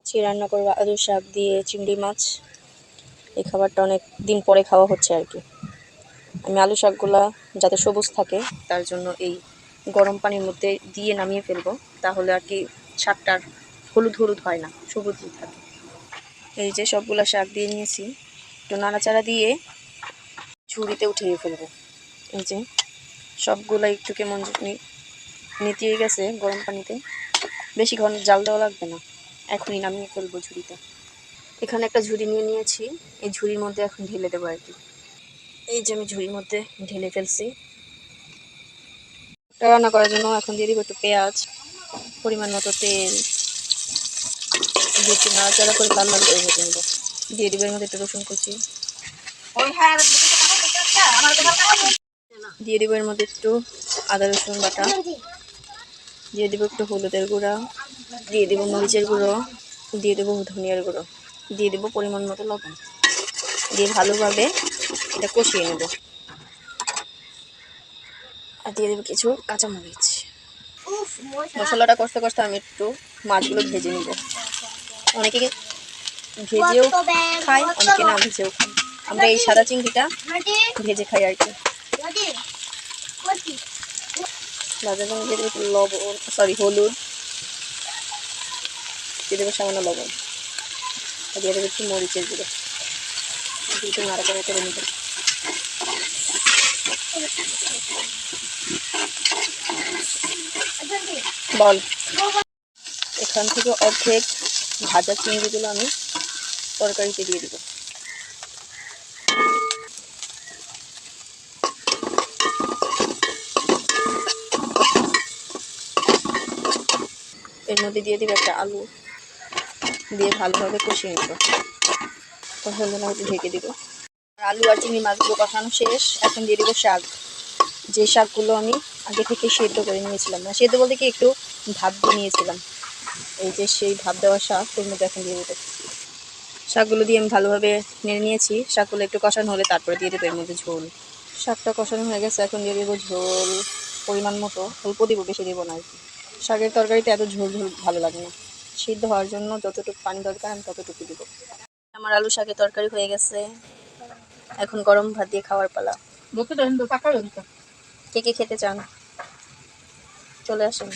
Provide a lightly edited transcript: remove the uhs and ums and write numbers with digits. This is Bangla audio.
আজকে রান্না করবো আলু শাক দিয়ে চিংড়ি মাছ। এই খাবারটা অনেক দিন পরে খাওয়া হচ্ছে আর কি। আমি আলু শাকগুলা যাতে সবুজ থাকে তার জন্য এই গরম পানির মধ্যে দিয়ে নামিয়ে ফেলবো, তাহলে আর কি শাকটার হলুদ হলুদ হয় না, সবুজই থাকে। এই যে সবগুলা শাক দিয়ে নিয়েছি, একটু নাড়াচাড়া দিয়ে ঝুড়িতে উঠিয়ে ফেলবো। এই যে সবগুলা একটু কেমন নেতিয়ে গেছে গরম পানিতে, বেশি ঘন জাল দেওয়া লাগবে না, এখনই নামিয়ে ফেলবো ঝুড়িতে। এখানে একটা ঝুড়ি নিয়ে নিয়েছি, এই ঝুড়ির মধ্যে এখন ঢেলে দেবো আর কি। এই যে আমি ঝুড়ির মধ্যে ঢেলে ফেলছি। রান্না করার জন্য এখন দিয়ে দিব একটু পেঁয়াজ, পরিমাণ মতো তেল দিয়ে একটু নাড়াচাড়া করে লাল লাল করে ভেজে নেবো। দিয়ে দিব এর মধ্যে একটু রসুন কুচি, দিয়ে দিব এর মধ্যে একটু আদা রসুন বাটা, দিয়ে দিব একটু হলুদের গুঁড়া, দিয়ে দিব মরিচের গুঁড়ো, দিয়ে দেবো ধনিয়ার গুঁড়ো, দিয়ে দেবো পরিমাণ মতো লবণ, দিয়ে ভালোভাবে এটা কষিয়ে নেব। আর দিয়ে দেবো কিছু কাঁচামরিচ। মশলাটা কষতে কষতে আমি একটু মাছগুলো ভেজে নিব। অনেকে ভেজেও খায়, অনেকে না ভেজেও খায়। আমরা এই সাদা চিংড়িটা ভেজে খাই আর কি। ভাজার জন্য দিয়ে দেবো একটু লবণ, হলুদ, দিয়ে দেবো সামান্য লবণ, দিয়ে দেবো একটু মরিচের গুঁড়ো, একটু নাড়াচাড়া করে নেব। বল, এখান থেকে অর্ধেক ভাজা চিংড়িগুলো আমি তরকারিতে দিয়ে দিব। এর মধ্যে দিয়ে দিব একটা আলু, দিয়ে ভালোভাবে কষিয়ে নেব। কষানোর জন্য একটু ঢেকে দিব। আলু আর চিংড়ি মাছগুলো কষানো শেষ, এখন দিয়ে দিব শাক। যে শাকগুলো আমি আগে থেকে সেদ্ধ করে নিয়েছিলাম, না সেদ্ধ বলতে কি একটু ভাপ দিয়ে নিয়েছিলাম, এই যে সেই ভাপ দেওয়া শাক ওর মধ্যে এখন দিয়ে দেবো। শাকগুলো দিয়ে আমি ভালোভাবে নেড়ে নিয়েছি। শাকগুলো একটু কষানো হলে তারপরে দিয়ে দেবো এর মধ্যে ঝোল। শাকটা কষানো হয়ে গেছে, এখন দিয়ে দেবো ঝোল পরিমাণ মতো, অল্প দিব, বেশি দেবো না আর কি। শাকের তরকারিতে এত ঝোল ঝোল ভালো লাগে না, সিদ্ধ হওয়ার জন্য যতটুকু পানি দরকার আমি ততটুকু দেবো। আমার আলু শাকের তরকারি হয়ে গেছে, এখন গরম ভাত দিয়ে খাওয়ার পালা। কে কে খেতে চান চলে আসেন।